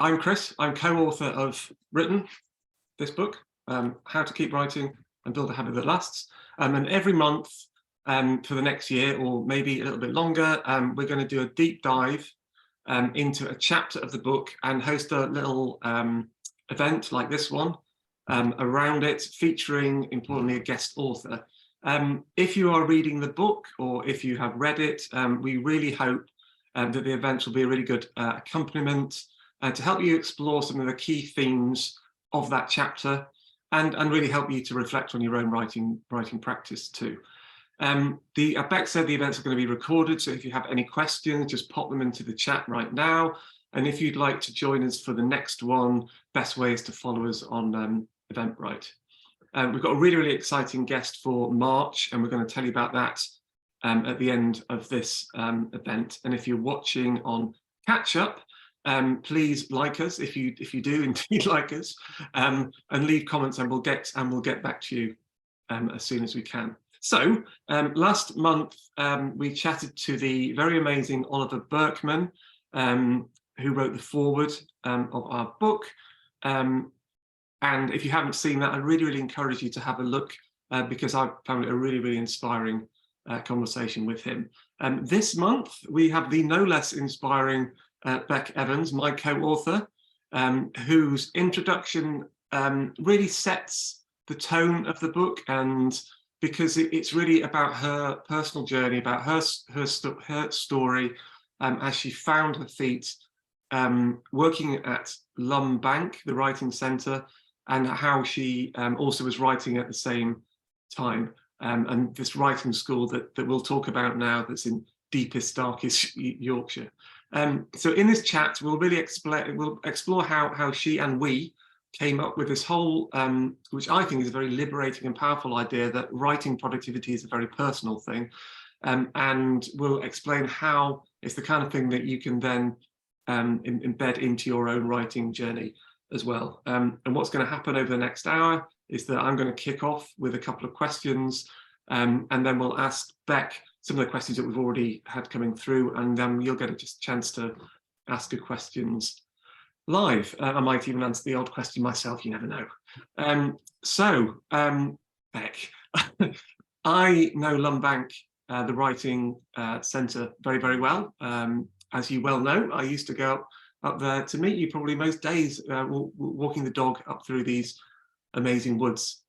I'm Chris. I'm co-author of Written, this book, How to Keep Writing and Build a Habit That Lasts. And every month for the next year, or maybe a little bit longer, we're going to do a deep dive into a chapter of the book and host a little event like this one around it, featuring, importantly, a guest author. If you are reading the book or if you have read it, we really hope that the events will be a really good accompaniment to help you explore some of the key themes of that chapter and really help you to reflect on your own writing practice too. Bec said the events are going to be recorded, so if you have any questions, just pop them into the chat right now. And if you'd like to join us for the next one, best way is to follow us on Eventbrite. We've got a really, really exciting guest for March, and we're going to tell you about that at the end of this event. And if you're watching on Catch Up, please like us if you do indeed like us, and leave comments, and we'll get back to you as soon as we can. So last month we chatted to the very amazing Oliver Burkeman, who wrote the foreword of our book. And if you haven't seen that, I really, really encourage you to have a look because I found it a really, really inspiring conversation with him. This month we have the no less inspiring Bec Evans, my co-author, whose introduction really sets the tone of the book, and because it's really about her personal journey, about her story as she found her feet working at Lumb Bank, the writing centre, and how she also was writing at the same time. And this writing school that we'll talk about now, that's in deepest, darkest Yorkshire. So in this chat, we'll really explore how she and we came up with this whole, which I think is a very liberating and powerful idea, that writing productivity is a very personal thing. And we'll explain how it's the kind of thing that you can then embed into your own writing journey as well. And what's going to happen over the next hour is that I'm going to kick off with a couple of questions, and then we'll ask Bec some of the questions that we've already had coming through, and then you'll get a chance to ask her questions live. I might even answer the odd question myself, you never know. Bec, I know Lumb Bank, the writing centre, very, very well. As you well know, I used to go up there to meet you probably most days, walking the dog up through these amazing woods.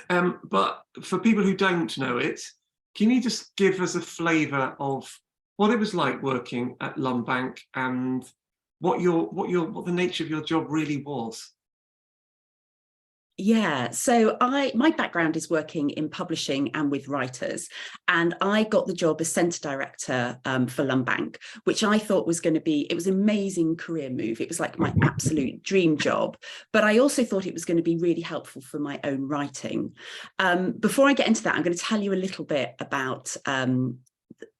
But for people who don't know it, can you just give us a flavour of what it was like working at Lumb Bank and what the nature of your job really was? Yeah, so my background is working in publishing and with writers, and I got the job as centre director for Lumb Bank, which I thought was going to be, it was an amazing career move. It was like my absolute dream job, but I also thought it was going to be really helpful for my own writing. Before I get into that, I'm going to tell you a little bit about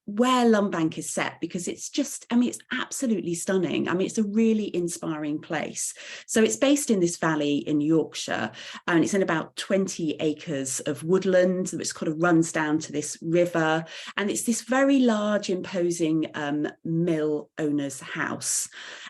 where Lumb Bank is set, because it's just, I mean, it's absolutely stunning. I mean, it's a really inspiring place. So it's based in this valley in Yorkshire, and it's in about 20 acres of woodland, which kind of runs down to this river. And it's this very large, imposing mill owner's house.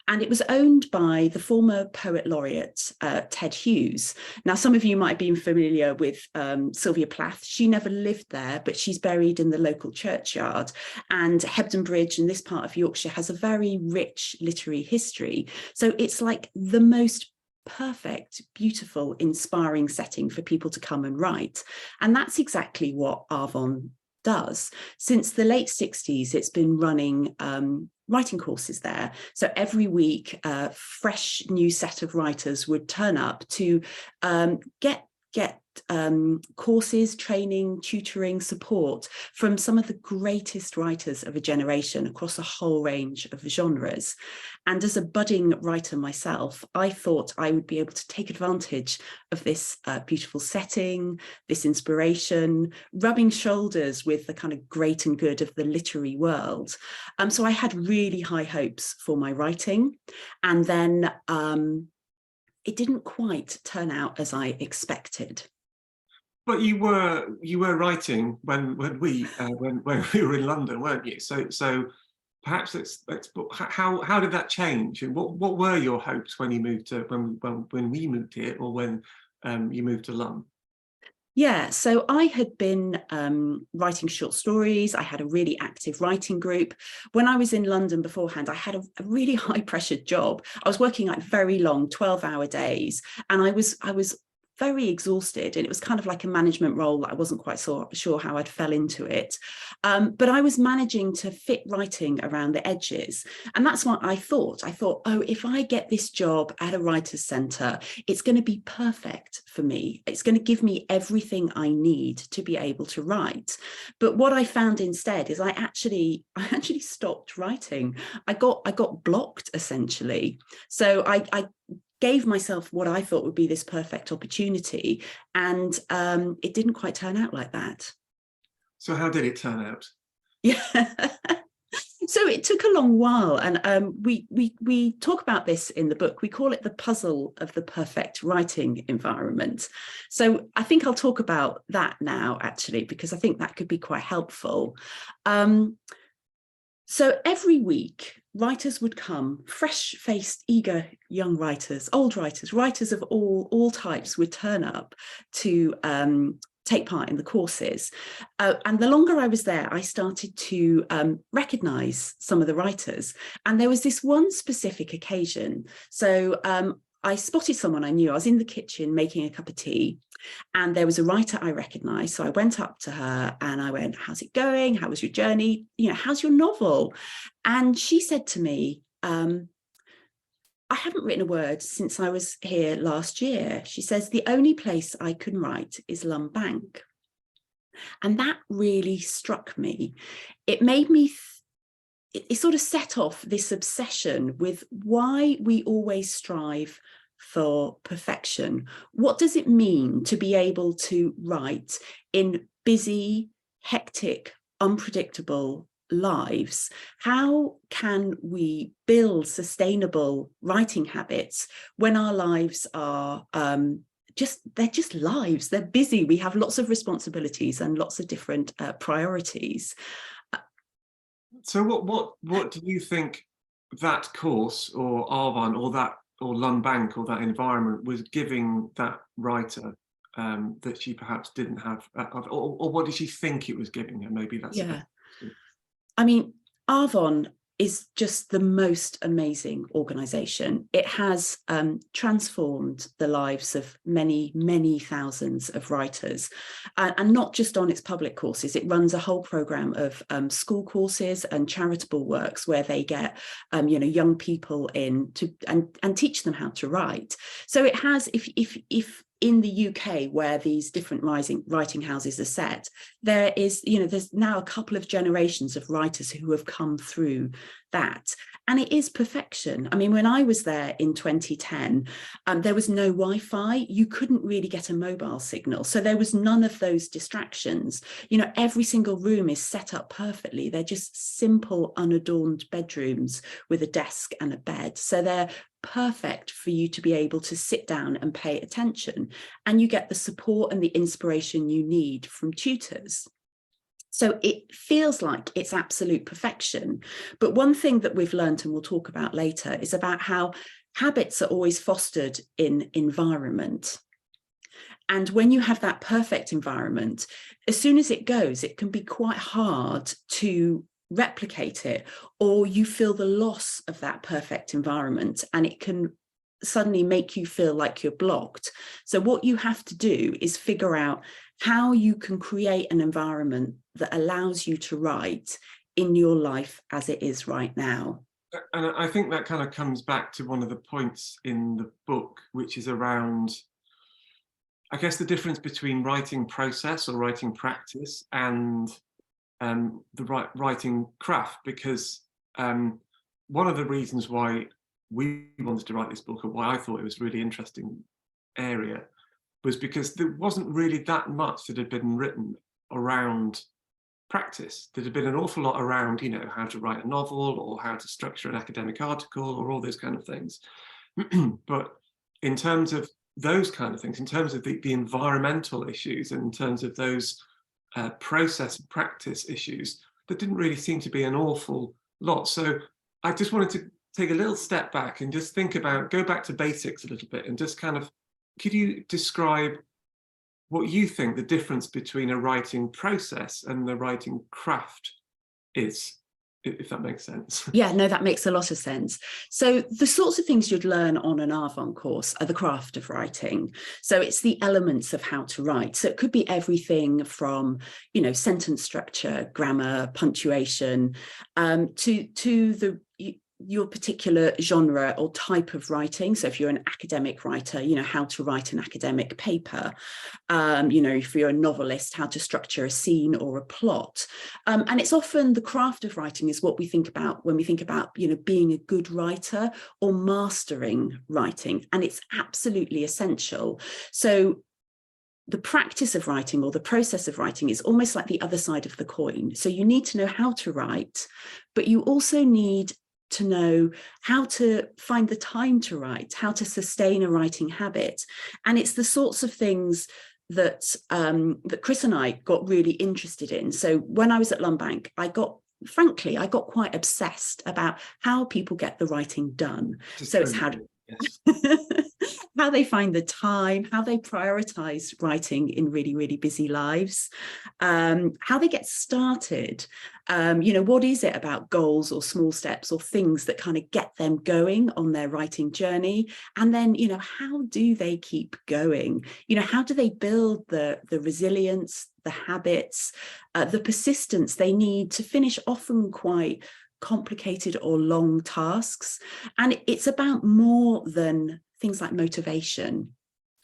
And it was owned by the former poet laureate, Ted Hughes. Now, some of you might have been familiar with Sylvia Plath. She never lived there, but she's buried in the local churchyard. And Hebden Bridge in this part of Yorkshire has a very rich literary history. So it's like the most perfect, beautiful, inspiring setting for people to come and write. And that's exactly what Arvon does. Since the late 60s, it's been running writing courses there. So every week, a fresh new set of writers would turn up to get courses, training, tutoring, support from some of the greatest writers of a generation across a whole range of genres. And as a budding writer myself, I thought I would be able to take advantage of this beautiful setting, this inspiration, rubbing shoulders with the kind of great and good of the literary world. So I had really high hopes for my writing, and then it didn't quite turn out as I expected. But you were writing when we were in London, weren't you? So perhaps how did that change, and what were your hopes when you moved to when we moved here, or when you moved to Lumb? Yeah, so I had been writing short stories. I had a really active writing group. When I was in London beforehand, I had a really high-pressured job. I was working like very long 12-hour days, and I was very exhausted, and it was kind of like a management role that I wasn't quite sure how I'd fell into it. But I was managing to fit writing around the edges. And that's what I thought. Oh, if I get this job at a writer's centre, it's going to be perfect for me. It's going to give me everything I need to be able to write. But what I found instead is I actually stopped writing. I got blocked, essentially. So I gave myself what I thought would be this perfect opportunity, and it didn't quite turn out like that. So how did it turn out? Yeah. So it took a long while, and we talk about this in the book. We call it the puzzle of the perfect writing environment. So I think I'll talk about that now, actually, because I think that could be quite helpful. So every week, writers would come, fresh-faced, eager young writers, old writers, writers of all types would turn up to take part in the courses. And the longer I was there, I started to recognise some of the writers. And there was this one specific occasion. So I spotted someone I knew. I was in the kitchen making a cup of tea, and there was a writer I recognised. So I went up to her and I went, "How's it going? How was your journey? How's your novel?" And she said to me, "I haven't written a word since I was here last year." She says, "The only place I can write is Lumb Bank." And that really struck me. It made me it sort of set off this obsession with why we always strive for perfection. What does it mean to be able to write in busy, hectic, unpredictable lives? How can we build sustainable writing habits when our lives are they're just lives, they're busy, we have lots of responsibilities and lots of different priorities. So what do you think that course, or Arvon, or Lumb Bank, or that environment was giving that writer that she perhaps didn't have, or what did she think it was giving her? Maybe that's Yeah. I mean, Arvon is just the most amazing organisation. It has transformed the lives of many, many thousands of writers, and not just on its public courses. It runs a whole programme of school courses and charitable works where they get young people in to and teach them how to write. So it has, if in the UK, where these different writing houses are set, there is, there's now a couple of generations of writers who have come through that. And it is perfection. I mean, when I was there in 2010, there was no Wi-Fi. You couldn't really get a mobile signal. So there was none of those distractions. Every single room is set up perfectly. They're just simple, unadorned bedrooms with a desk and a bed. So they're perfect for you to be able to sit down and pay attention, and you get the support and the inspiration you need from tutors. So it feels like it's absolute perfection. But one thing that we've learned, and we'll talk about later, is about how habits are always fostered in environment. And when you have that perfect environment, as soon as it goes, it can be quite hard to replicate it, or you feel the loss of that perfect environment, and it can suddenly make you feel like you're blocked. So what you have to do is figure out how you can create an environment that allows you to write in your life as it is right now. And I think that kind of comes back to one of the points in the book, which is around, I guess, the difference between writing process or writing practice and the writing craft. Because one of the reasons why we wanted to write this book, or why I thought it was a really interesting area, was because there wasn't really that much that had been written around practice. There had been an awful lot around, how to write a novel, or how to structure an academic article, or all those kind of things. But in terms of those kind of things, in terms of the environmental issues, and in terms of those process and practice issues, there didn't really seem to be an awful lot. So I just wanted to take a little step back and just think about, go back to basics a little bit, and just kind of, could you describe what you think the difference between a writing process and the writing craft is, if that makes sense? Yeah, no, that makes a lot of sense. So the sorts of things you'd learn on an Arvon course are the craft of writing. So it's the elements of how to write. So it could be everything from, you know, sentence structure, grammar, punctuation, to your particular genre or type of writing. So if you're an academic writer, you know, how to write an academic paper. You know, if you're a novelist, how to structure a scene or a plot. And it's often the craft of writing is what we think about when we think about, you know, being a good writer or mastering writing. And it's absolutely essential. So the practice of writing or the process of writing is almost like the other side of the coin. So you need to know how to write, but you also need to know how to find the time to write, how to sustain a writing habit. And it's the sorts of things that that Chris and I got really interested in. So when I was at Lumb Bank, frankly, I got quite obsessed about how people get the writing done. So it's how how they find the time, how they prioritize writing in really, really busy lives, how they get started. You know, what is it about goals or small steps or things that kind of get them going on their writing journey? And then, you know, how do they keep going? You know, how do they build the resilience, the habits, the persistence they need to finish often quite complicated or long tasks? And it's about more than things like motivation.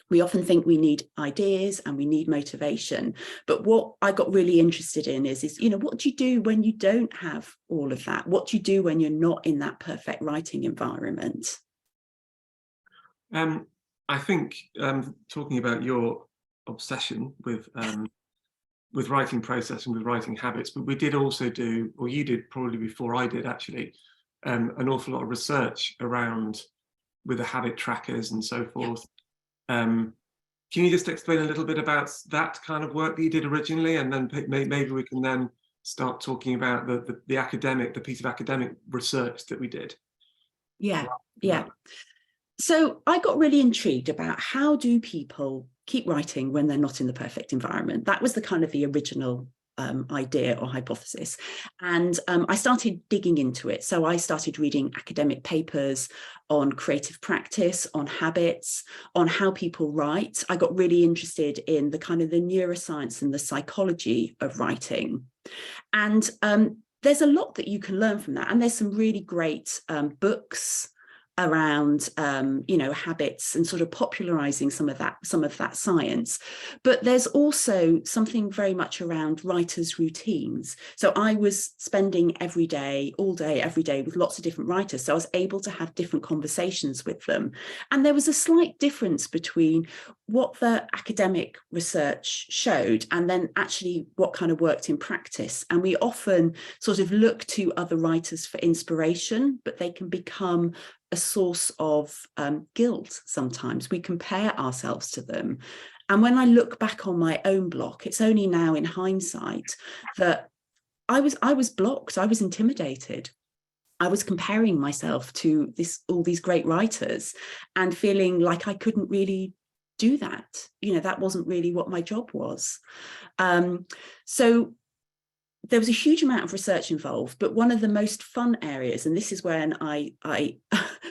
We often think we need ideas and we need motivation, but what I got really interested in is, you know, what do you do when you don't have all of that? What do you do when you're not in that perfect writing environment? I think talking about your obsession with writing process and with writing habits, but we did also do, or you did probably before I did actually, an awful lot of research around with the habit trackers and so forth. Can you just explain a little bit about that kind of work that you did originally, and then maybe we can then start talking about the piece of academic research that we did? Yeah. So I got really intrigued about how do people keep writing when they're not in the perfect environment. That was the kind of the original idea or hypothesis. And I started digging into it. So I started reading academic papers on creative practice, on habits, on how people write. I got really interested in the kind of the neuroscience and the psychology of writing. And there's a lot that you can learn from that. And there's some really great books around you know, habits and sort of popularizing some of that science. But there's also something very much around writers' routines. So I was spending every day, all day, every day with lots of different writers. So I was able to have different conversations with them. And there was a slight difference between what the academic research showed and then actually what kind of worked in practice. And we often sort of look to other writers for inspiration, but they can become a source of guilt sometimes. We compare ourselves to them. And when I look back on my own block, it's only now in hindsight that I was blocked, I was intimidated. I was comparing myself to all these great writers and feeling like I couldn't really do that. You know, that wasn't really what my job was. So there was a huge amount of research involved, but one of the most fun areas, and this is when I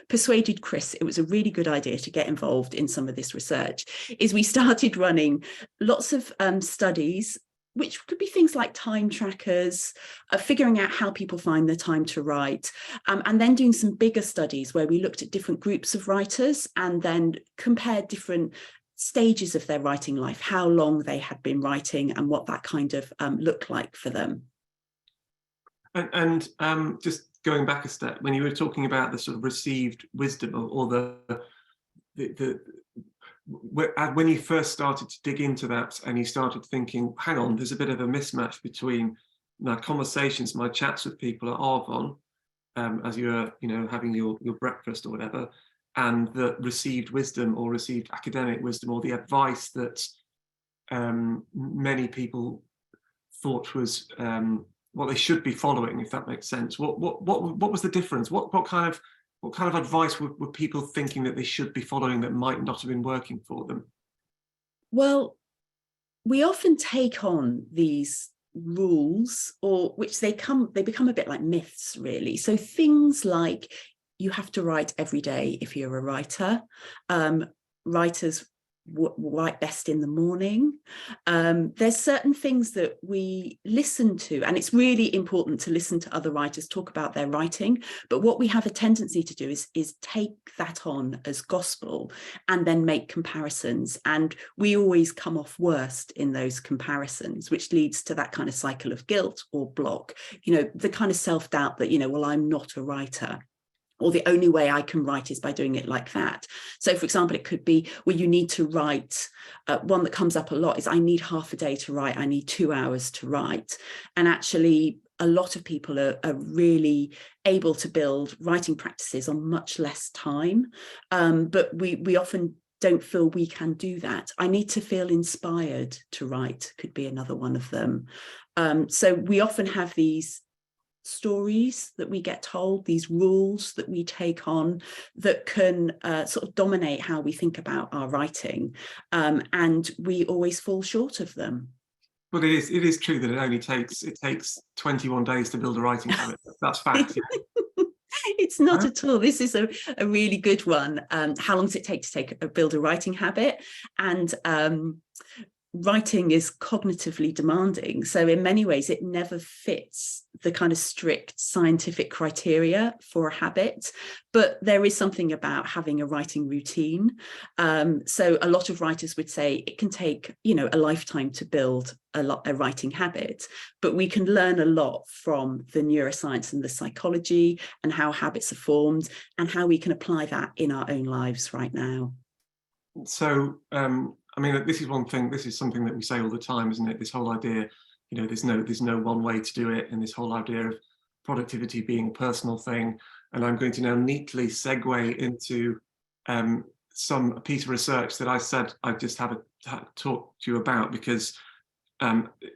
persuaded Chris it was a really good idea to get involved in some of this research, is we started running lots of studies, which could be things like time trackers, figuring out how people find the time to write, and then doing some bigger studies where we looked at different groups of writers and then compared different stages of their writing life, how long they had been writing and what that kind of looked like for them. And just going back a step, when you were talking about the sort of received wisdom or when you first started to dig into that and you started thinking, hang on, there's a bit of a mismatch between my conversations, my chats with people at Arvon, as you were, you know, having your breakfast or whatever, and the received wisdom or received academic wisdom or the advice that many people thought was what they should be following, if that makes sense. What was the difference? What kind of advice were people thinking that they should be following that might not have been working for them? Well, we often take on these rules, or which they become a bit like myths, really. So things like you have to write every day if you're a writer. Writers write best in the morning. There's certain things that we listen to, and it's really important to listen to other writers talk about their writing. But what we have a tendency to do is take that on as gospel and then make comparisons. And we always come off worst in those comparisons, which leads to that kind of cycle of guilt or block, the kind of self-doubt that, well, I'm not a writer, or the only way I can write is by doing it like that. So, for example, it could be, well, you need to write. One that comes up a lot is, I need half a day to write. I need 2 hours to write. And actually, a lot of people are really able to build writing practices on much less time. But we often don't feel we can do that. I need to feel inspired to write could be another one of them. So we often have these stories that we get told, these rules that we take on that can sort of dominate how we think about our writing, and we always fall short of them. But it is true that it takes 21 days to build a writing habit. That's fact. It's not at all. This is a really good one. How long does it take to build a writing habit? And writing is cognitively demanding. So in many ways, it never fits the kind of strict scientific criteria for a habit. But there is something about having a writing routine. So a lot of writers would say it can take, a lifetime to build a writing habit. But we can learn a lot from the neuroscience and the psychology and how habits are formed and how we can apply that in our own lives right now. So, this is one thing. This is something that we say all the time, isn't it? This whole idea, there's no one way to do it, and this whole idea of productivity being a personal thing. And I'm going to now neatly segue into a piece of research that I said I'd just have a talk to you about, because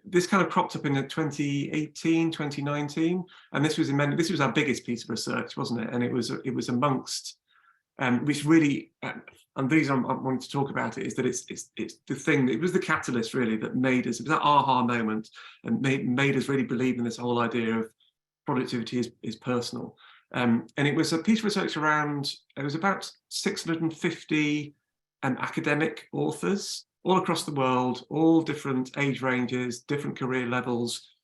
this kind of cropped up in 2018, 2019, and this was our biggest piece of research, wasn't it? And it was amongst which really, and the reason I wanted to talk about it is that it's the thing, it was the catalyst really that made us, it was that aha moment and made us really believe in this whole idea of productivity is personal. And it was a piece of research it was about 650 academic authors all across the world, all different age ranges, different career levels.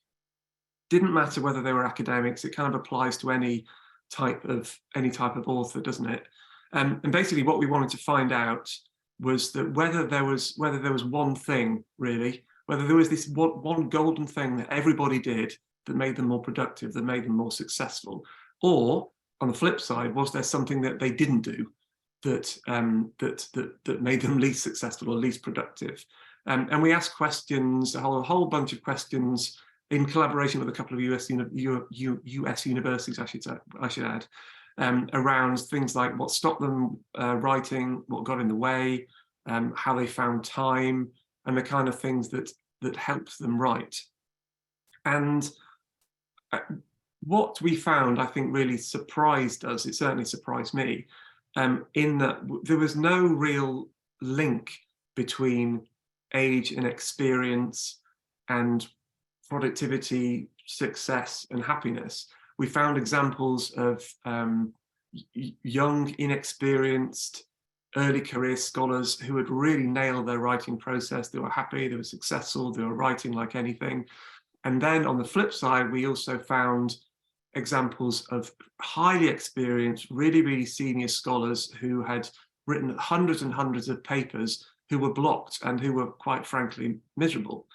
Didn't matter whether they were academics, it kind of applies to any type of author, doesn't it? And basically what we wanted to find out was that whether there was one thing, really, whether there was this one golden thing that everybody did that made them more productive, that made them more successful, or on the flip side, was there something that they didn't do that made them least successful or least productive? And we asked questions, a whole bunch of questions in collaboration with a couple of US universities, I should add. Around things like what stopped them writing, what got in the way, how they found time, and the kind of things that helped them write. And what we found, I think, really surprised us. It certainly surprised me, in that there was no real link between age and experience and productivity, success, and happiness. We found examples of young, inexperienced, early career scholars who had really nailed their writing process. They were happy, they were successful, they were writing like anything. And then on the flip side, we also found examples of highly experienced, really, really senior scholars who had written hundreds and hundreds of papers who were blocked and who were, quite frankly, miserable.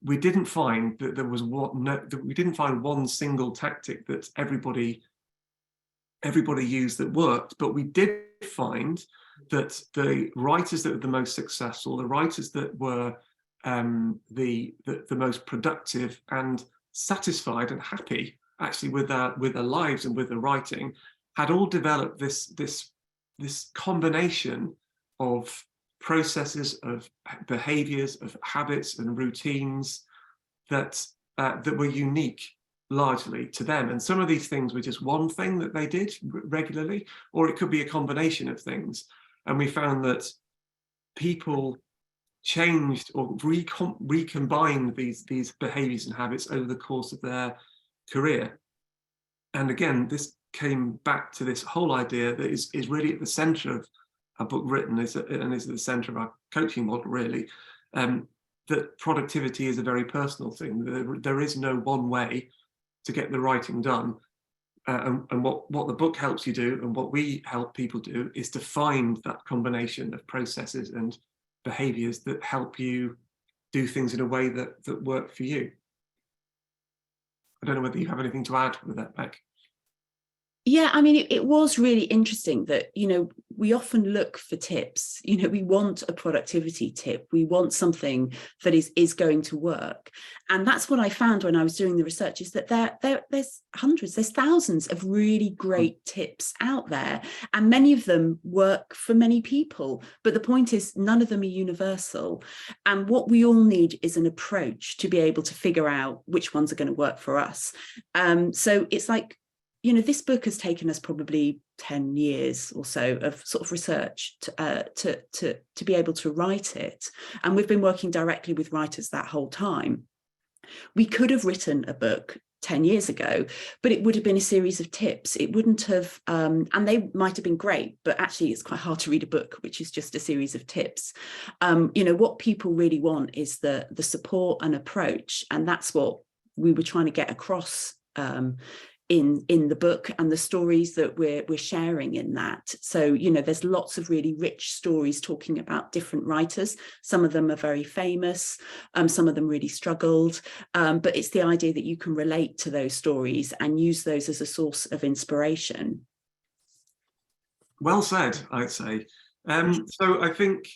We didn't find that there was we didn't find one single tactic that everybody used that worked, but we did find that the writers that were the most successful, the writers that were the most productive and satisfied and happy actually with their lives and with their writing, had all developed this combination of processes, of behaviors, of habits and routines that that were unique largely to them. And some of these things were just one thing that they did regularly, or it could be a combination of things. And we found that people changed or recombined these behaviors and habits over the course of their career. And again, this came back to this whole idea that is really at the center of our book Written, and is at the center of our coaching model, really, that productivity is a very personal thing. There is no one way to get the writing done. And what the book helps you do, and what we help people do, is to find that combination of processes and behaviors that help you do things in a way that work for you. I don't know whether you have anything to add with that, Bec. Yeah, I mean, it was really interesting that, we often look for tips. We want a productivity tip. We want something that is going to work. And that's what I found when I was doing the research, is that there's hundreds, there's thousands of really great tips out there. And many of them work for many people. But the point is, none of them are universal. And what we all need is an approach to be able to figure out which ones are going to work for us. So it's like, this book has taken us probably 10 years or so of sort of research to be able to write it. And we've been working directly with writers that whole time. We could have written a book 10 years ago, but it would have been a series of tips. It wouldn't have, and they might have been great, but actually it's quite hard to read a book which is just a series of tips. What people really want is the support and approach, and that's what we were trying to get across in the book and the stories that we're sharing in that. So, there's lots of really rich stories talking about different writers. Some of them are very famous, some of them really struggled, but it's the idea that you can relate to those stories and use those as a source of inspiration. Well said, I'd say. So I think,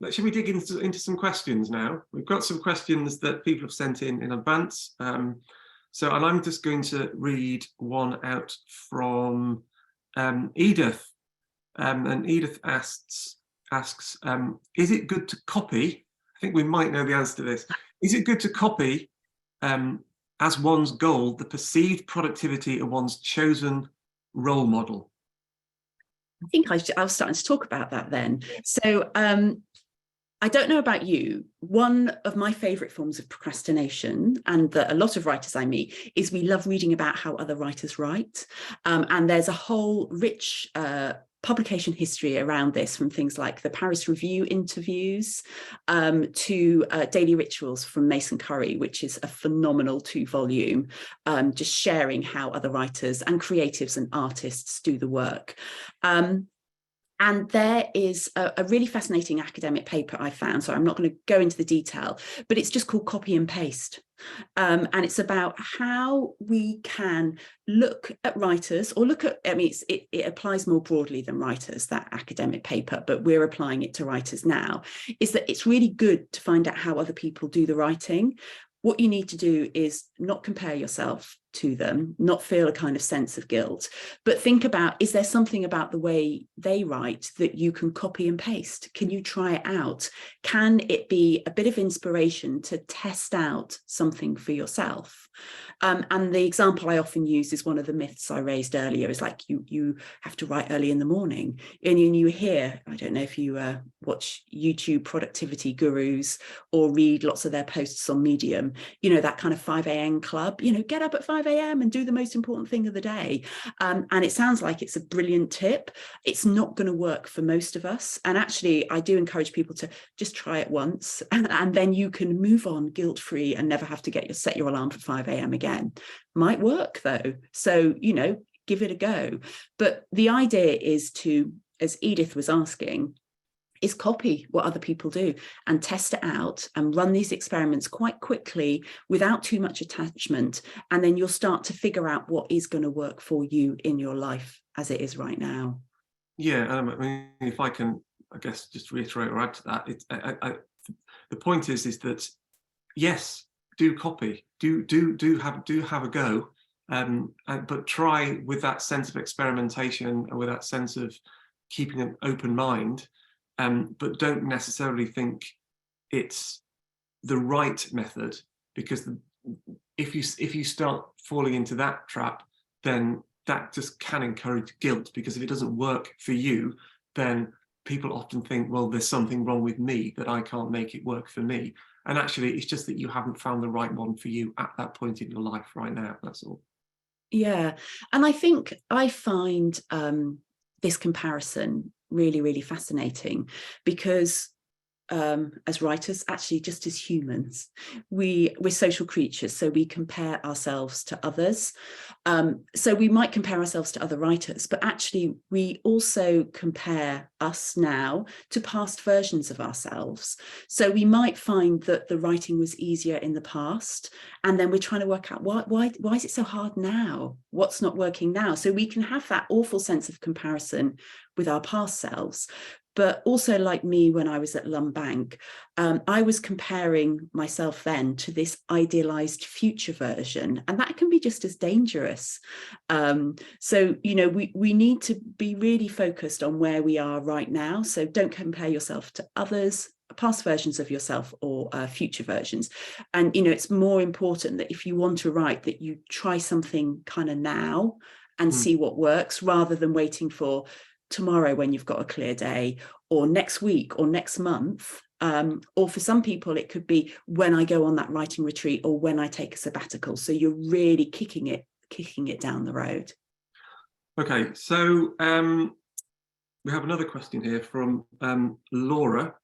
should we dig into some questions now? We've got some questions that people have sent in advance. And I'm just going to read one out from Edith. And Edith asks, is it good to copy? I think we might know the answer to this. Is it good to copy as one's goal the perceived productivity of one's chosen role model? I think I was starting to talk about that then. So I don't know about you, one of my favourite forms of procrastination, and that a lot of writers I meet, is we love reading about how other writers write. And there's a whole rich publication history around this, from things like the Paris Review interviews to Daily Rituals from Mason Curry, which is a phenomenal 2-volume, just sharing how other writers and creatives and artists do the work. And there is a really fascinating academic paper I found, so I'm not going to go into the detail, but it's just called Copy and Paste. And it's about how we can look at writers, or look at, it applies more broadly than writers, that academic paper, but we're applying it to writers now, is that it's really good to find out how other people do the writing. What you need to do is not compare yourself to them, not feel a kind of sense of guilt, but think about, is there something about the way they write that you can copy and paste? Can you try it out? Can it be a bit of inspiration to test out something for yourself? And the example I often use is one of the myths I raised earlier, is like you have to write early in the morning. And you hear, I don't know if you watch YouTube productivity gurus or read lots of their posts on Medium, that kind of 5 a.m. club, get up at 5 a.m. and do the most important thing of the day. And it sounds like it's a brilliant tip. It's not going to work for most of us. And actually, I do encourage people to just try it once, and then you can move on guilt-free and never have to set your alarm for 5 a.m. again. Might work though. So, give it a go. But the idea is to, as Edith was asking, is copy what other people do and test it out and run these experiments quite quickly without too much attachment. And then you'll start to figure out what is going to work for you in your life as it is right now. Yeah, if I can, I guess, just reiterate or add to that, the point is that, yes, do copy, do have a go, but try with that sense of experimentation and with that sense of keeping an open mind, but don't necessarily think it's the right method, because if you start falling into that trap, then that just can encourage guilt, because if it doesn't work for you, then people often think, well, there's something wrong with me, that I can't make it work for me. And actually, it's just that you haven't found the right one for you at that point in your life right now. That's all. Yeah. And I think I find this comparison really, really fascinating, because as writers, actually, just as humans, we're social creatures, so we compare ourselves to others. So we might compare ourselves to other writers, but actually we also compare us now to past versions of ourselves. So we might find that the writing was easier in the past, and then we're trying to work out why is it so hard now? What's not working now? So we can have that awful sense of comparison with our past selves. But also, like me, when I was at Lumb Bank, I was comparing myself then to this idealized future version, and that can be just as dangerous. So, you know, we need to be really focused on where we are right now. So don't compare yourself to others, past versions of yourself, or future versions. And, you know, it's more important that if you want to write, that you try something kind of now and see what works, rather than waiting for tomorrow when you've got a clear day, or next week, or next month, or for some people it could be when I go on that writing retreat, or when I take a sabbatical. So you're really kicking it down the road. Okay, so we have another question here from Laura,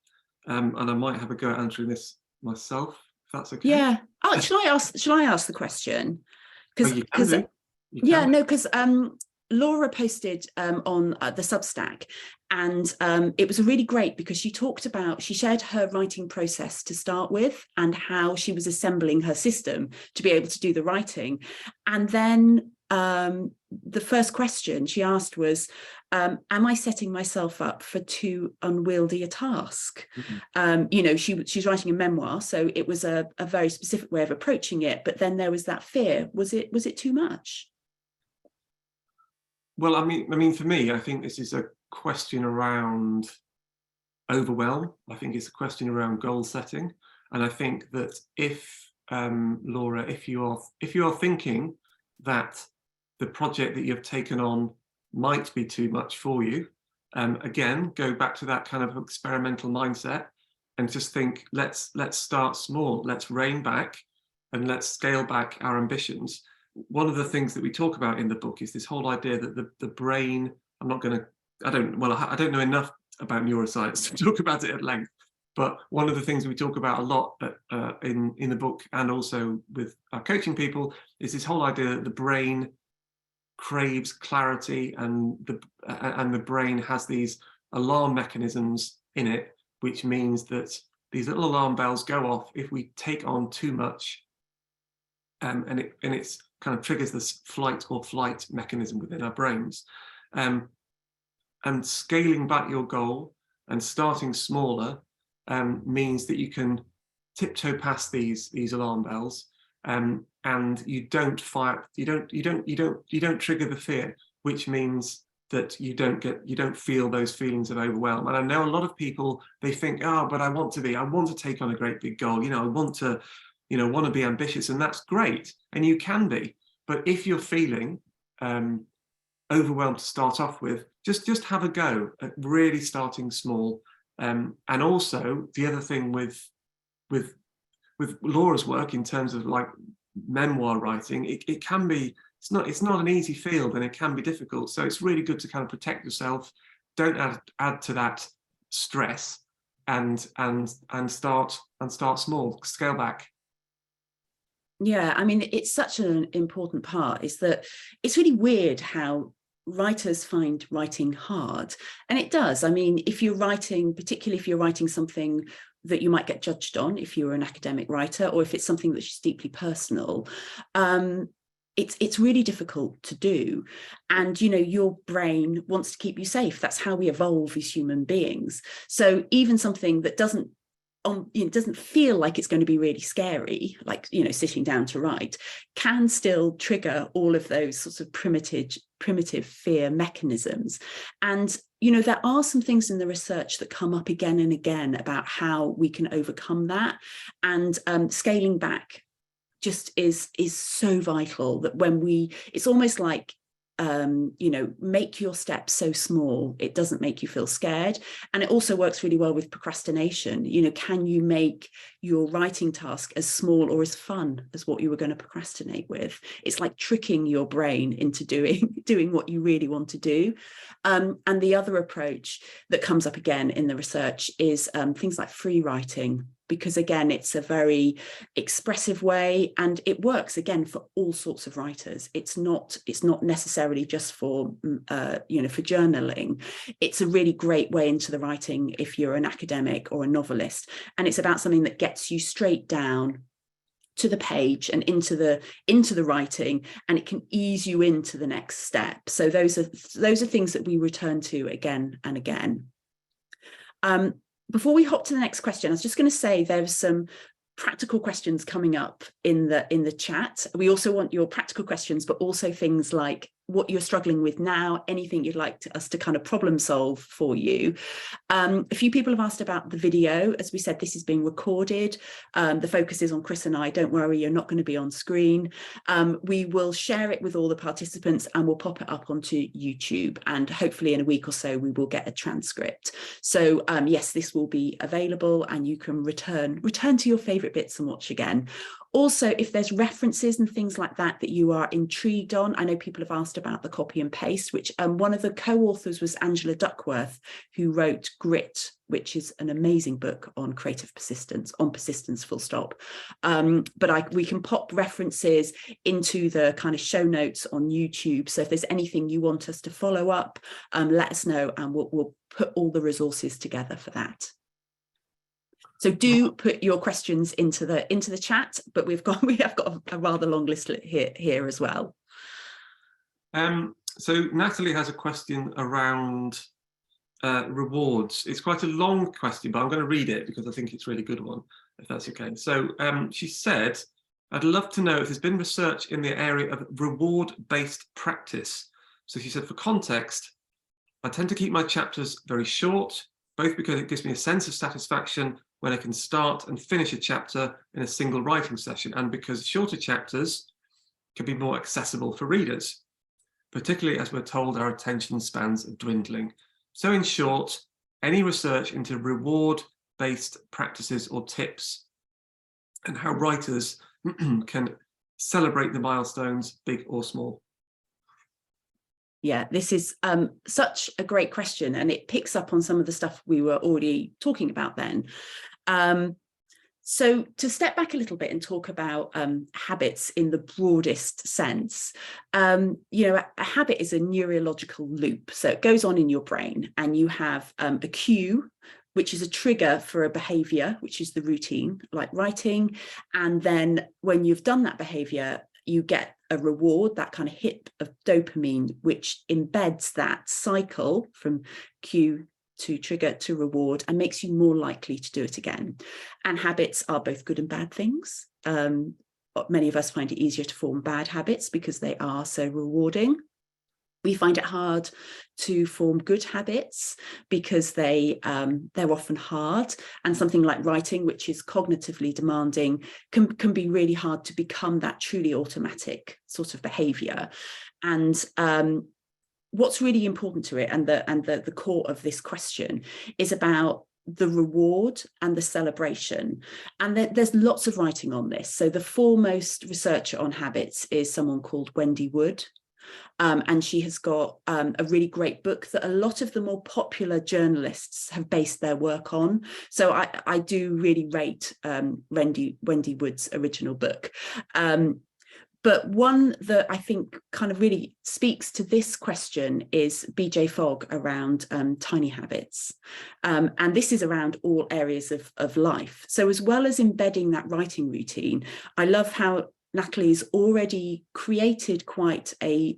and I might have a go at answering this myself, if that's okay. Yeah. Oh, shall I ask the question? Because Laura posted on the Substack, and it was really great, because she shared her writing process to start with, and how she was assembling her system to be able to do the writing. And then the first question she asked was, am I setting myself up for too unwieldy a task? You know, she's writing a memoir, so it was a very specific way of approaching it, but then there was that fear. Was it too much? Well, I mean, for me, I think this is a question around overwhelm. I think it's a question around goal setting, and I think that if Laura, if you are thinking that the project that you've taken on might be too much for you, again, go back to that kind of experimental mindset, and just think, let's start small, let's rein back, and let's scale back our ambitions. One of the things that we talk about in the book is this whole idea that the brain, I don't know enough about neuroscience to talk about it at length, but one of the things we talk about a lot in the book, and also with our coaching people, is this whole idea that the brain craves clarity, and the brain has these alarm mechanisms in it, which means that these little alarm bells go off if we take on too much, and it's kind of triggers this flight or flight mechanism within our brains. And scaling back your goal and starting smaller means that you can tiptoe past these alarm bells, and you don't trigger the fear, which means that you don't feel those feelings of overwhelm. And I know a lot of people, they think, oh, but I want to take on a great big goal, I want to be ambitious, and that's great, and you can be. But if you're feeling overwhelmed to start off with, just have a go at really starting small. And also the other thing with Laura's work, in terms of like memoir writing, it can be, it's not an easy field, and it can be difficult. So it's really good to kind of protect yourself. Don't add to that stress, and start small, scale back. Yeah, I mean, it's such an important part, is that it's really weird how writers find writing hard. And it does. I mean, if you're writing, particularly if you're writing something that you might get judged on, if you're an academic writer, or if it's something that's deeply personal, it's really difficult to do. And, your brain wants to keep you safe. That's how we evolve as human beings. So even something that doesn't feel like it's going to be really scary, like, sitting down to write, can still trigger all of those sorts of primitive fear mechanisms. And, there are some things in the research that come up again and again about how we can overcome that. And scaling back just is so vital, that when it's almost like, you know, make your steps so small it doesn't make you feel scared. And it also works really well with procrastination. You know, can you make your writing task as small or as fun as what you were going to procrastinate with? It's like tricking your brain into doing what you really want to do. And the other approach that comes up again in the research is things like free writing, because again, it's a very expressive way, and it works again for all sorts of writers. It's not necessarily just for you know, for journaling. It's a really great way into the writing if you're an academic or a novelist, and it's about something that gets you straight down to the page and into the writing, and it can ease you into the next step. So those are things that we return to again and again. Before we hop to the next question, I was just going to say there's some practical questions coming up in the chat. We also want your practical questions, but also things like what you're struggling with now, anything you'd like us to kind of problem solve for you. A few people have asked about the video. As we said, this is being recorded. The focus is on Chris and I. Don't worry, you're not going to be on screen. We will share it with all the participants, and we'll pop it up onto YouTube. And hopefully in a week or so, we will get a transcript. So yes, this will be available, and you can return to your favorite bits and watch again. Also, if there's references and things like that that you are intrigued on, I know people have asked about the copy and paste, which one of the co-authors was Angela Duckworth, who wrote Grit, which is an amazing book on creative persistence, on persistence full stop. But we can pop references into the kind of show notes on YouTube. So if there's anything you want us to follow up, let us know, and we'll put all the resources together for that. So do put your questions into the chat, but we have got a rather long list here as well. So Natalie has a question around rewards. It's quite a long question, but I'm going to read it because I think it's a really good one, if that's okay. So she said, I'd love to know if there's been research in the area of reward-based practice. So she said, for context, I tend to keep my chapters very short, both because it gives me a sense of satisfaction when I can start and finish a chapter in a single writing session, and because shorter chapters can be more accessible for readers, particularly as we're told our attention spans are dwindling. So in short, any research into reward-based practices or tips, and how writers can celebrate the milestones, big or small? Yeah, this is such a great question, and it picks up on some of the stuff we were already talking about then. So to step back a little bit and talk about habits in the broadest sense, you know, a habit is a neurological loop. So it goes on in your brain, and you have a cue, which is a trigger for a behavior, which is the routine, like writing. And then when you've done that behavior, you get a reward, that kind of hit of dopamine, which embeds that cycle from cue to trigger to reward and makes you more likely to do it again. And habits are both good and bad things. Many of us find it easier to form bad habits because they are so rewarding. We find it hard to form good habits because they're often hard, and something like writing, which is cognitively demanding, can be really hard to become that truly automatic sort of behavior. And what's really important to it, and the core of this question, is about the reward and the celebration. And there's lots of writing on this. So the foremost researcher on habits is someone called Wendy Wood. And she has got a really great book that a lot of the more popular journalists have based their work on. So I do really rate Wendy Wood's original book. But one that I think kind of really speaks to this question is BJ Fogg around tiny habits. And this is around all areas of life. So as well as embedding that writing routine, I love how Natalie's already created quite a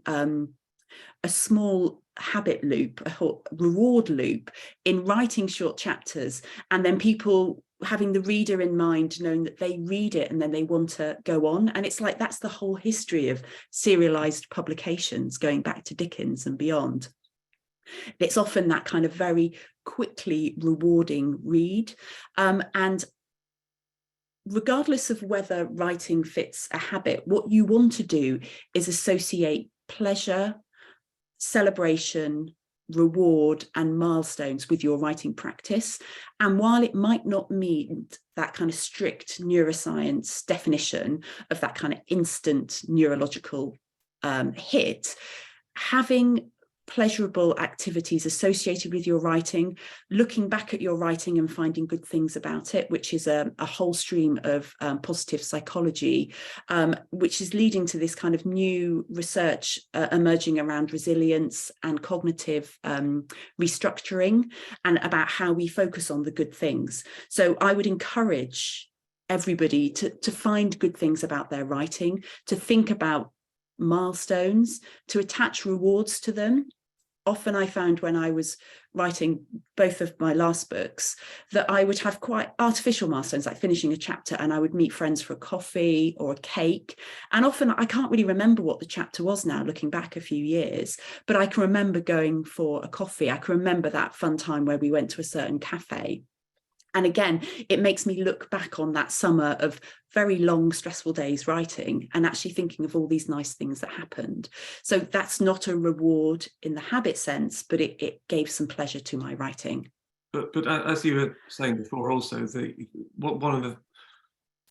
small habit loop, a reward loop in writing short chapters, and then people having the reader in mind, knowing that they read it and then they want to go on. And it's like, that's the whole history of serialized publications going back to Dickens and beyond. It's often that kind of very quickly rewarding read. And regardless of whether writing fits a habit, what you want to do is associate pleasure, celebration, reward and milestones with your writing practice. And while it might not meet that kind of strict neuroscience definition of that kind of instant neurological hit, having pleasurable activities associated with your writing, looking back at your writing and finding good things about it, which is a whole stream of positive psychology, which is leading to this kind of new research emerging around resilience and cognitive restructuring, and about how we focus on the good things. So I would encourage everybody to find good things about their writing, to think about milestones, to attach rewards to them. Often I found when I was writing both of my last books that I would have quite artificial milestones, like finishing a chapter, and I would meet friends for a coffee or a cake. And often I can't really remember what the chapter was now, looking back a few years, but I can remember going for a coffee. I can remember that fun time where we went to a certain cafe. And again, it makes me look back on that summer of very long, stressful days writing and actually thinking of all these nice things that happened. So that's not a reward in the habit sense, but it gave some pleasure to my writing. But as you were saying before, also, one of the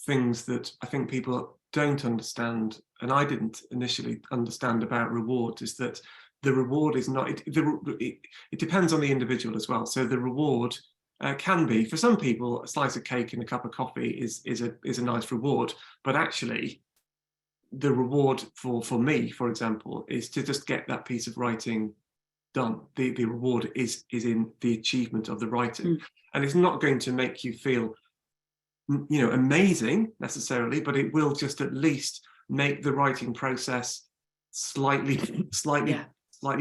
things that I think people don't understand, and I didn't initially understand about reward, is that the reward is not, it depends on the individual as well. So the reward can be, for some people, a slice of cake and a cup of coffee is a nice reward, but actually the reward for me, for example, is to just get that piece of writing done. The reward is in the achievement of the writing, and it's not going to make you feel, you know, amazing necessarily, but it will just at least make the writing process slightly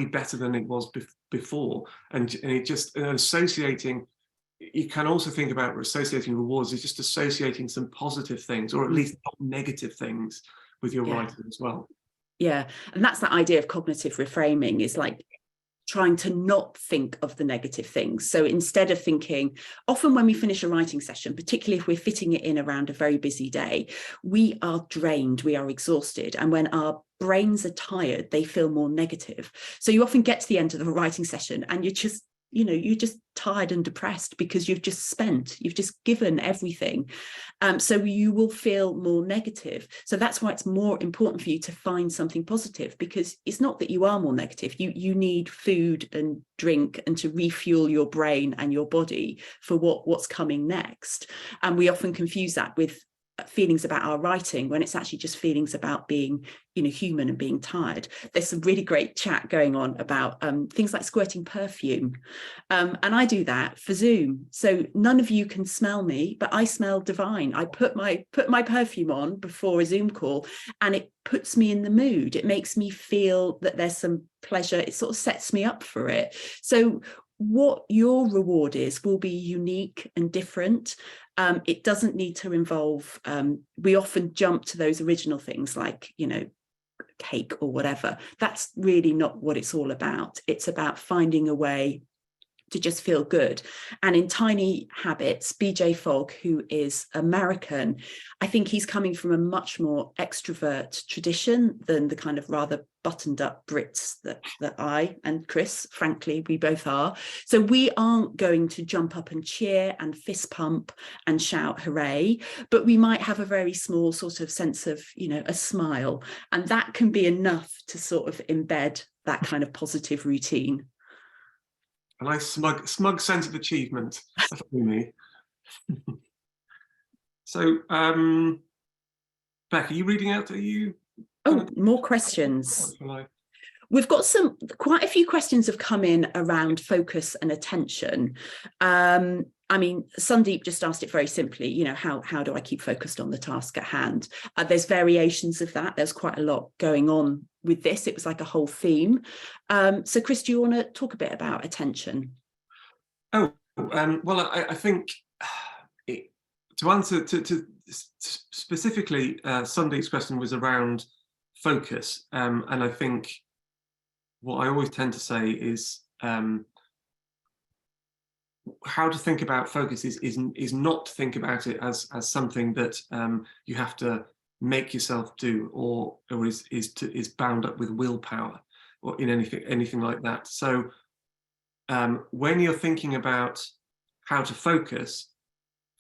better than it was before, and it just, and associating. You can also think about associating rewards as just associating some positive things, or at least not negative things, with your writing as well. Yeah, and that's that idea of cognitive reframing, is like trying to not think of the negative things. So instead of thinking, often when we finish a writing session, particularly if we're fitting it in around a very busy day, we are drained, we are exhausted. And when our brains are tired, they feel more negative. So you often get to the end of the writing session and you're just, you know, you're just tired and depressed because you've just given everything. So you will feel more negative. So that's why it's more important for you to find something positive, because it's not that you are more negative. You need food and drink and to refuel your brain and your body for what's coming next. And we often confuse that with feelings about our writing, when it's actually just feelings about being, you know, human and being tired. There's some really great chat going on about things like squirting perfume, and I do that for Zoom, so none of you can smell me, but I smell divine. I put my perfume on before a Zoom call, and it puts me in the mood. It makes me feel that there's some pleasure. It sort of sets me up for it. So what your reward is will be unique and different. It doesn't need to involve, we often jump to those original things like, you know, cake or whatever. That's really not what it's all about. It's about finding a way to just feel good. And in Tiny Habits, BJ Fogg, who is American, I think he's coming from a much more extrovert tradition than the kind of rather buttoned up Brits that I and Chris, frankly, we both are. So we aren't going to jump up and cheer and fist pump and shout hooray, but we might have a very small sort of sense of, you know, a smile. And that can be enough to sort of embed that kind of positive routine. A nice smug sense of achievement. That's what we mean. So, Bec, are you reading out? Are you? Oh, more questions. We've got quite a few questions have come in around focus and attention. I mean, Sundeep just asked it very simply, you know, how do I keep focused on the task at hand? There's variations of that. There's quite a lot going on with this. It was like a whole theme. So Chris, do you want to talk a bit about attention? Oh, well, I think to answer to specifically, Sundeep's question was around focus. And I think what I always tend to say is, how to think about focus is not to think about it as something that you have to make yourself do, or is bound up with willpower, or in anything like that. So when you're thinking about how to focus,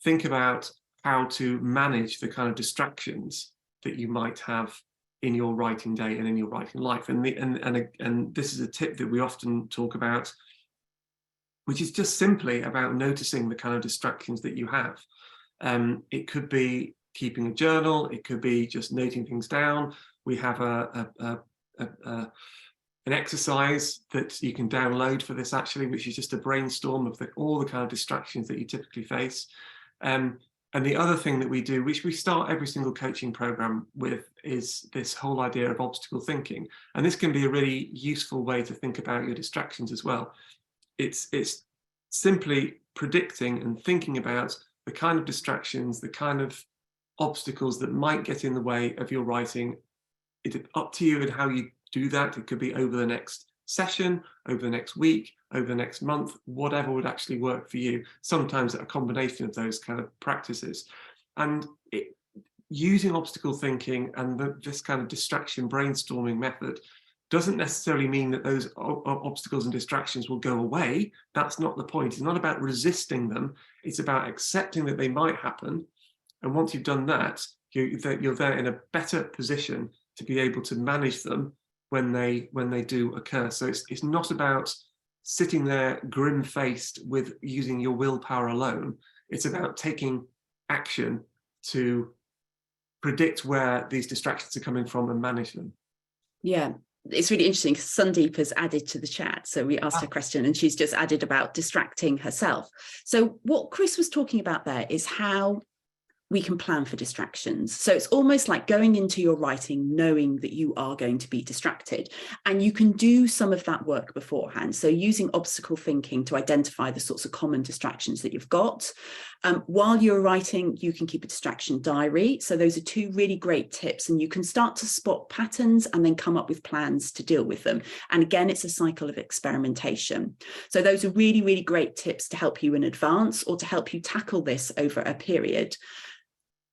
think about how to manage the kind of distractions that you might have in your writing day and in your writing life. And this is a tip that we often talk about, which is just simply about noticing the kind of distractions that you have. It could be keeping a journal, it could be just noting things down. We have an exercise that you can download for this, actually, which is just a brainstorm of all the kind of distractions that you typically face. And the other thing that we do, which we start every single coaching program with, is this whole idea of obstacle thinking. And this can be a really useful way to think about your distractions as well. It's simply predicting and thinking about the kind of distractions, the kind of obstacles that might get in the way of your writing. It's up to you and how you do that. It could be over the next session, over the next week, over the next month, whatever would actually work for you. Sometimes a combination of those kind of practices. And using obstacle thinking and this kind of distraction brainstorming method doesn't necessarily mean that those obstacles and distractions will go away. That's not the point. It's not about resisting them. It's about accepting that they might happen. And once you've done that, you're there in a better position to be able to manage them when they do occur. So it's not about sitting there grim-faced with using your willpower alone. It's about taking action to predict where these distractions are coming from and manage them. Yeah, it's really interesting because Sundeep has added to the chat. So we asked her question and she's just added about distracting herself. So what Chris was talking about there is how we can plan for distractions. So it's almost like going into your writing knowing that you are going to be distracted, and you can do some of that work beforehand. So using obstacle thinking to identify the sorts of common distractions that you've got. While you're writing, you can keep a distraction diary. So those are two really great tips, and you can start to spot patterns and then come up with plans to deal with them. And again, it's a cycle of experimentation. So those are really, really great tips to help you in advance or to help you tackle this over a period.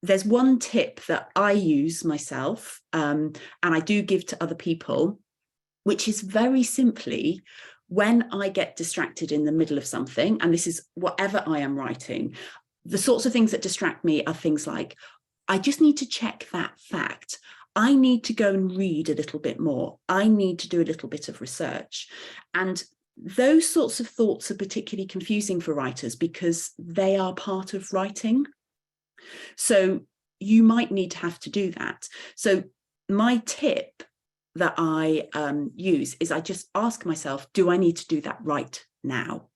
There's one tip that I use myself, and I do give to other people, which is very simply, when I get distracted in the middle of something, and this is whatever I am writing, the sorts of things that distract me are things like, I just need to check that fact. I need to go and read a little bit more. I need to do a little bit of research. And those sorts of thoughts are particularly confusing for writers because they are part of writing. So you might need to have to do that. So my tip that I use is I just ask myself, do I need to do that right now?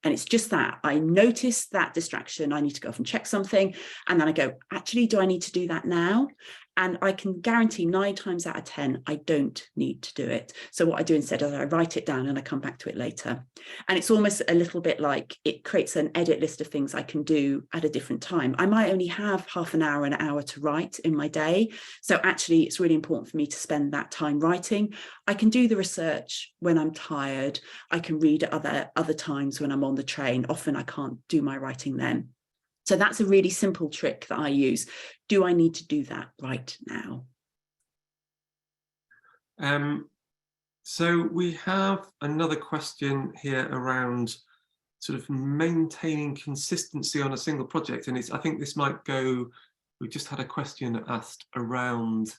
And it's just that I notice that distraction. I need to go off and check something. And then I go, actually, do I need to do that now? And I can guarantee 9 times out of 10, I don't need to do it. So what I do instead is I write it down and I come back to it later. And it's almost a little bit like it creates an edit list of things I can do at a different time. I might only have half an hour to write in my day. So actually, it's really important for me to spend that time writing. I can do the research when I'm tired. I can read at other times when I'm on the train. Often I can't do my writing then. So that's a really simple trick that I use. Do I need to do that right now? So we have another question here around sort of maintaining consistency on a single project. And I think this might go, we just had a question asked around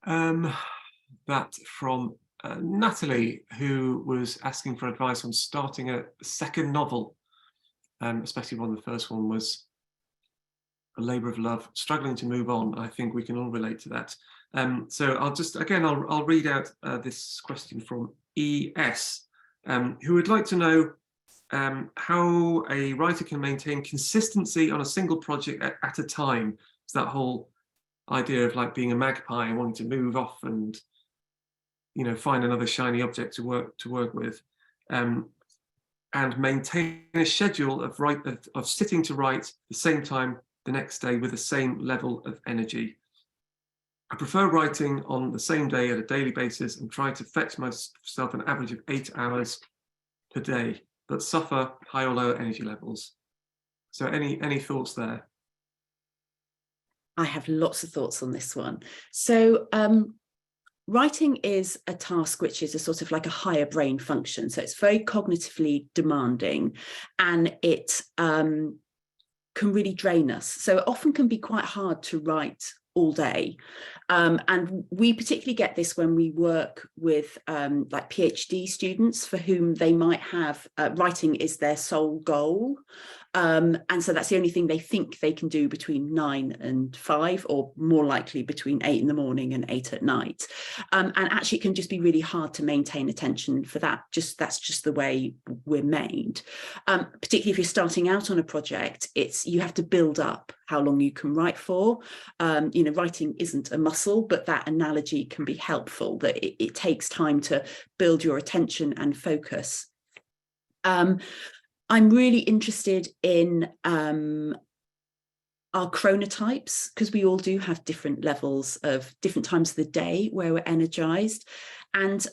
that from Natalie, who was asking for advice on starting a second novel. Especially when the first one was a labour of love, struggling to move on. I think we can all relate to that. So I'll read out this question from ES, who would like to know how a writer can maintain consistency on a single project at a time. It's that whole idea of like being a magpie and wanting to move off and, you know, find another shiny object to work with. And maintain a schedule of sitting to write the same time the next day with the same level of energy. I prefer writing on the same day at a daily basis and try to fetch myself an average of 8 hours per day. but suffer high or low energy levels. So any thoughts there? I have lots of thoughts on this one. So writing is a task which is a sort of like a higher brain function. So it's very cognitively demanding, and it can really drain us. So it often can be quite hard to write all day. And we particularly get this when we work with like PhD students for whom they might have writing is their sole goal. And so that's the only thing they think they can do between 9 and 5, or more likely between 8 in the morning and 8 at night. And actually it can just be really hard to maintain attention for that. That's just the way we're made. Particularly if you're starting out on a project, you have to build up how long you can write for. Writing isn't a muscle, but that analogy can be helpful, that it takes time to build your attention and focus. I'm really interested in our chronotypes, because we all do have different levels of different times of the day where we're energized, and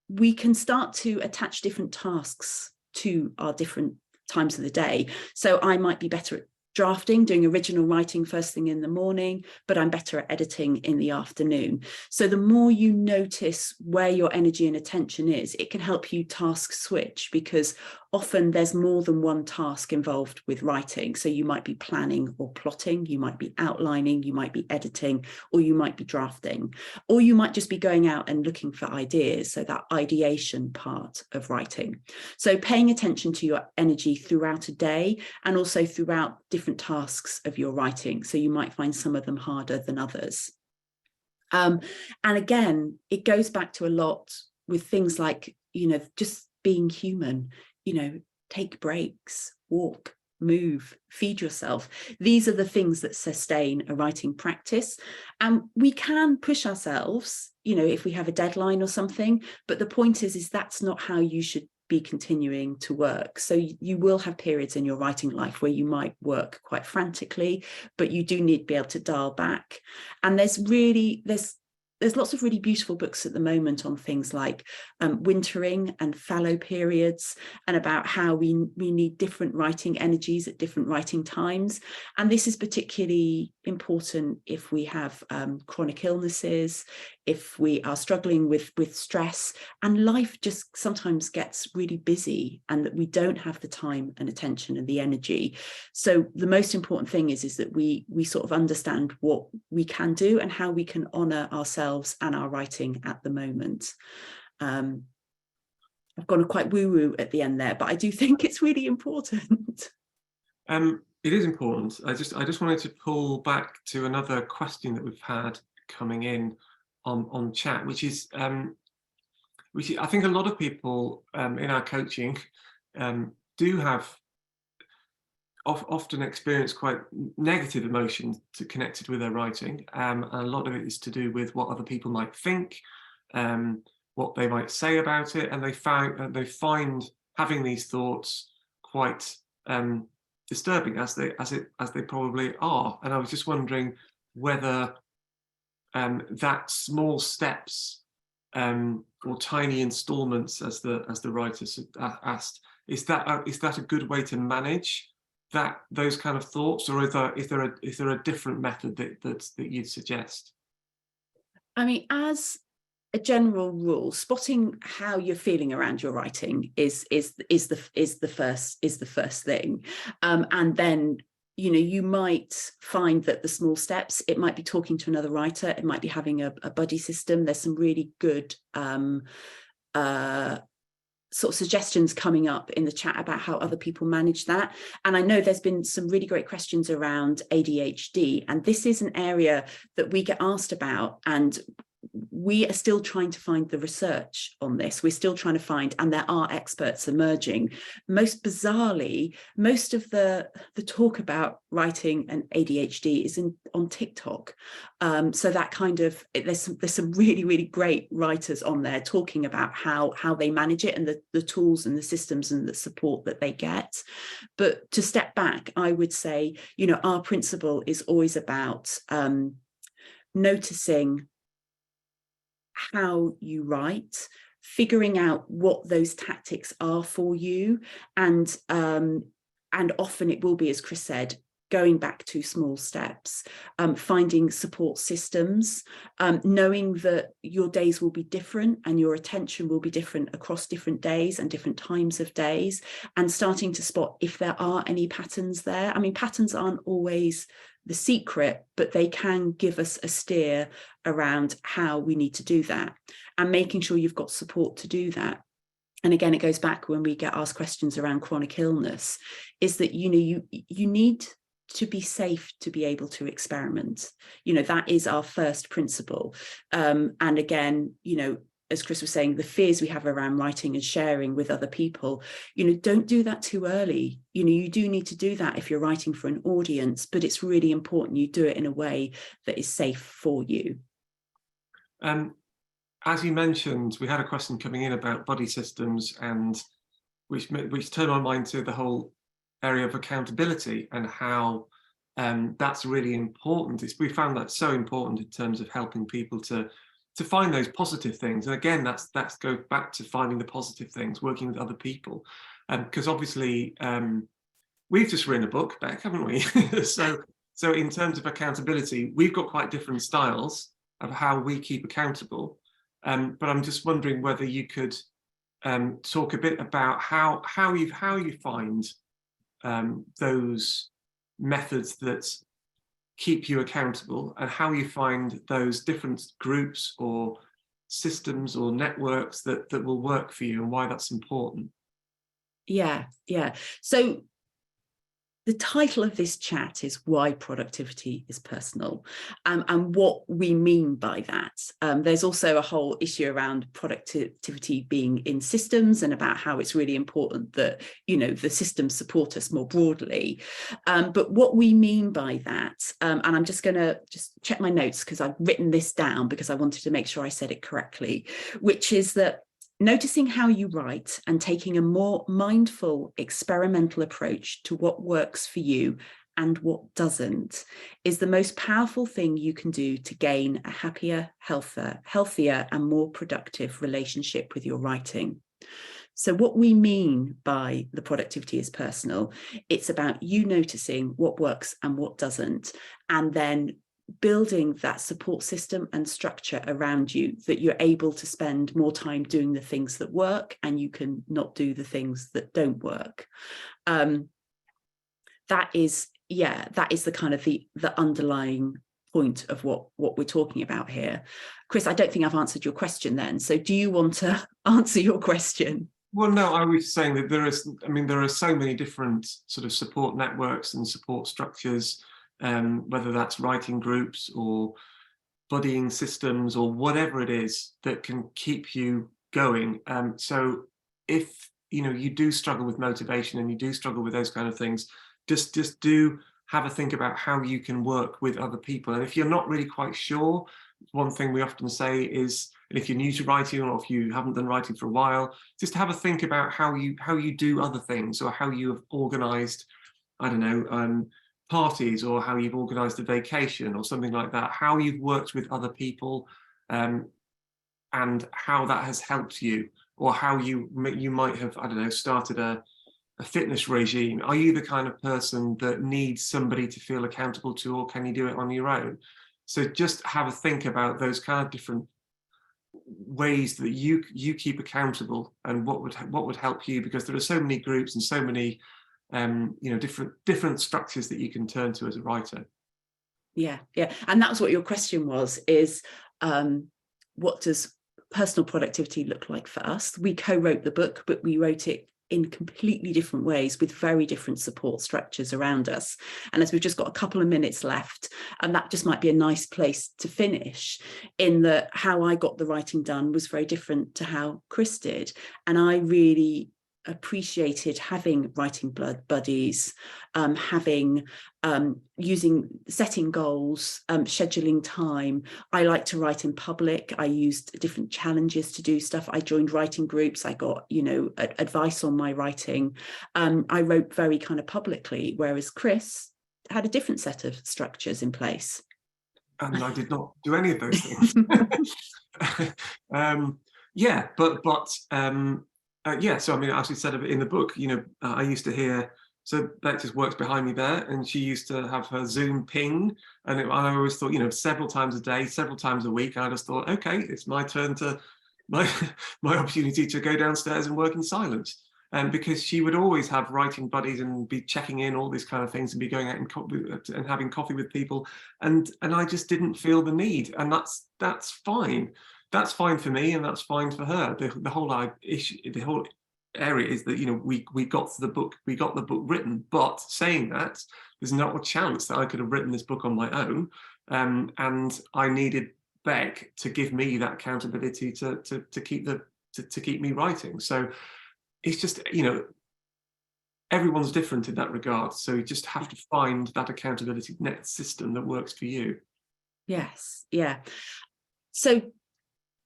we can start to attach different tasks to our different times of the day. So I might be better at drafting, doing original writing first thing in the morning, but I'm better at editing in the afternoon. So the more you notice where your energy and attention is, it can help you task switch, because often there's more than one task involved with writing. So you might be planning or plotting, you might be outlining, you might be editing, or you might be drafting, or you might just be going out and looking for ideas. So that ideation part of writing. So paying attention to your energy throughout a day, and also throughout different tasks of your writing. So you might find some of them harder than others. And again, it goes back to a lot with things like, just being human. Take breaks, walk, move, feed yourself. These are the things that sustain a writing practice. And we can push ourselves, if we have a deadline or something, but the point is that's not how you should be continuing to work. So you will have periods in your writing life where you might work quite frantically, but you do need to be able to dial back. And there's lots of really beautiful books at the moment on things like wintering and fallow periods, and about how we need different writing energies at different writing times. And this is particularly important if we have chronic illnesses, if we are struggling with stress, and life just sometimes gets really busy and that we don't have the time and attention and the energy. So the most important thing is that we sort of understand what we can do and how we can honor ourselves and our writing at the moment. I've gone quite woo-woo at the end there, but I do think it's really important. It is important. I just wanted to pull back to another question that we've had coming in on chat, which is I think a lot of people in our coaching do have often experience quite negative emotions connected with their writing, and a lot of it is to do with what other people might think, what they might say about it, and they find having these thoughts quite disturbing, as they probably are. And I was just wondering whether that small steps or tiny installments, as the writers asked, is that a good way to manage those kind of thoughts, or is there a different method that you'd suggest? I mean, as a general rule, spotting how you're feeling around your writing is the first thing, and then you might find that the small steps, it might be talking to another writer, it might be having a buddy system. There's some really good sort of suggestions coming up in the chat about how other people manage that. And I know there's been some really great questions around ADHD, and this is an area that we get asked about, and we are still trying to find the research on this. We're still trying to find, and there are experts emerging. Most bizarrely, most of the talk about writing and ADHD is on TikTok. So that kind of, there's some really, really great writers on there talking about how they manage it, and the tools and the systems and the support that they get. But to step back, I would say, our principle is always about noticing how you write, figuring out what those tactics are for you. And often it will be, as Chris said, going back to small steps, finding support systems, knowing that your days will be different and your attention will be different across different days and different times of days, and starting to spot if there are any patterns there. I mean, patterns aren't always the secret, but they can give us a steer around how we need to do that, and making sure you've got support to do that. And again, it goes back when we get asked questions around chronic illness, is that, you know, you need to be safe to be able to experiment. You know, that is our first principle. And again, you know, as Chris was saying, the fears we have around writing and sharing with other people, you know, don't do that too early. You know, you do need to do that if you're writing for an audience, but it's really important you do it in a way that is safe for you. As you mentioned, we had a question coming in about body systems, and which turned my mind to the whole area of accountability and how that's really important. We found that so important in terms of helping people to find those positive things. And again, that's goes back to finding the positive things, working with other people, because obviously we've just written a book, Bec, haven't we? so in terms of accountability, we've got quite different styles of how we keep accountable. But I'm just wondering whether you could talk a bit about how you find those methods that keep you accountable, and how you find those different groups or systems or networks that will work for you, and why that's important. Yeah. So the title of this chat is Why Productivity is Personal, and what we mean by that. There's also a whole issue around productivity being in systems, and about how it's really important that, you know, the systems support us more broadly. But what we mean by that, and I'm just going to check my notes because I've written this down because I wanted to make sure I said it correctly, which is that noticing how you write and taking a more mindful, experimental approach to what works for you and what doesn't is the most powerful thing you can do to gain a happier, healthier, and more productive relationship with your writing. So what we mean by the productivity is personal, it's about you noticing what works and what doesn't, and then building that support system and structure around you, that you're able to spend more time doing the things that work and you can not do the things that don't work. That is the kind of the underlying point of what we're talking about here. Chris, I don't think I've answered your question then. So do you want to answer your question? Well, no, I was saying that there are so many different sort of support networks and support structures, whether that's writing groups or buddying systems or whatever it is that can keep you going. So if you do struggle with motivation and you do struggle with those kind of things, just do have a think about how you can work with other people. And if you're not really quite sure, one thing we often say is, and if you're new to writing or if you haven't done writing for a while, just have a think about how you do other things, or how you have organized, I don't know, parties, or how you've organized a vacation or something like that, how you've worked with other people, and how that has helped you, or how you might have, I don't know, started a fitness regime. Are you the kind of person that needs somebody to feel accountable to, or can you do it on your own? So just have a think about those kind of different ways that you keep accountable, and what would help you, because there are so many groups and so many different structures that you can turn to as a writer. Yeah. And that's what your question was, is what does personal productivity look like for us? We co-wrote the book, but we wrote it in completely different ways with very different support structures around us. And as we've just got a couple of minutes left, and that just might be a nice place to finish, in that how I got the writing done was very different to how Chris did. And I really appreciated having writing buddies, setting goals, scheduling time. I like to write in public. I used different challenges to do stuff. I joined writing groups. I got, advice on my writing. I wrote very kind of publicly, whereas Chris had a different set of structures in place. And I did not do any of those things. Yeah, but yeah. So I mean, as we said in the book, you know, I used to hear. So Bec just works behind me there, and she used to have her Zoom ping, and I always thought, you know, several times a day, several times a week. And I just thought, okay, it's my turn to my opportunity to go downstairs and work in silence. And because she would always have writing buddies and be checking in, all these kind of things, and be going out and having coffee with people, and I just didn't feel the need, and that's fine. That's fine for me, and that's fine for her. The whole issue, the whole area is that, you know, we got the book written, but saying that, there's not a chance that I could have written this book on my own, and I needed Bec to give me that accountability to keep me writing. So it's just, you know, everyone's different in that regard, so you just have to find that accountability net system that works for you. Yes, yeah. So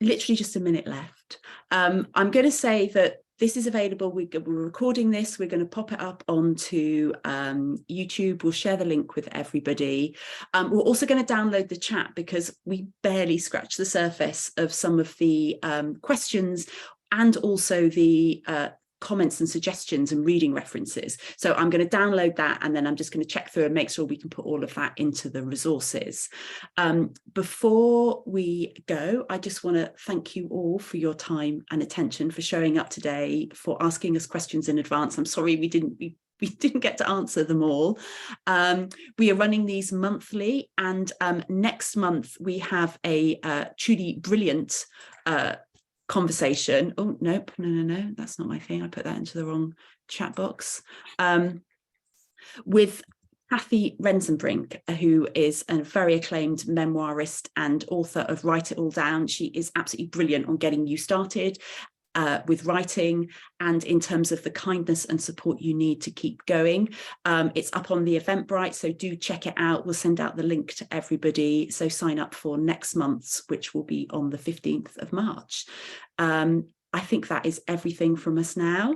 literally just a minute left. I'm going to say that this is available. We're recording this. We're going to pop it up onto YouTube. We'll share the link with everybody. We're also going to download the chat, because we barely scratched the surface of some of the questions, and also the comments and suggestions and reading references. So I'm going to download that, and then I'm just going to check through and make sure we can put all of that into the resources. Before we go, I just want to thank you all for your time and attention, for showing up today, for asking us questions in advance. I'm sorry we didn't get to answer them all. We are running these monthly, and next month we have a truly brilliant conversation. Oh, nope, no, that's not my thing. I put that into the wrong chat box. With Cathy Rensenbrink, who is a very acclaimed memoirist and author of Write It All Down. She is absolutely brilliant on getting you started with writing, and in terms of the kindness and support you need to keep going. It's up on the Eventbrite, so do check it out. We'll send out the link to everybody. So sign up for next month's, which will be on the 15th of March. I think that is everything from us now.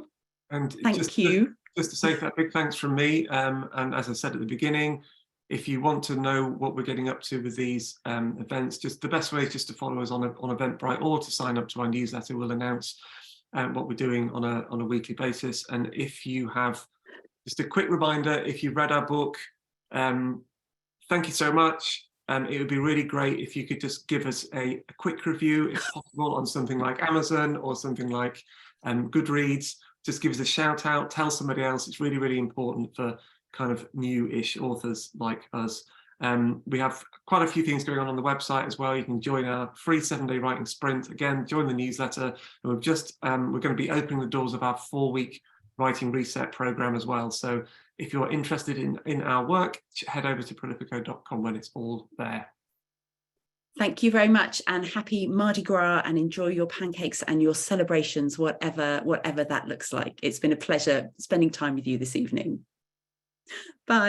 And thank you. Just to say that big thanks from me. And as I said at the beginning, if you want to know what we're getting up to with these events, just the best way is just to follow us on Eventbrite, or to sign up to our newsletter. We'll announce what we're doing on a weekly basis. And if you have, just a quick reminder, if you've read our book, thank you so much. It would be really great if you could just give us a quick review, if possible, on something like Amazon or something like Goodreads. Just give us a shout out, tell somebody else. It's really, really important for kind of new-ish authors like us. We have quite a few things going on the website as well. You can join our free 7-day writing sprint. Again, join the newsletter. And we're going to be opening the doors of our 4-week writing reset program as well. So if you're interested in our work, head over to prolifico.com when it's all there. Thank you very much, and happy Mardi Gras, and enjoy your pancakes and your celebrations, whatever that looks like. It's been a pleasure spending time with you this evening.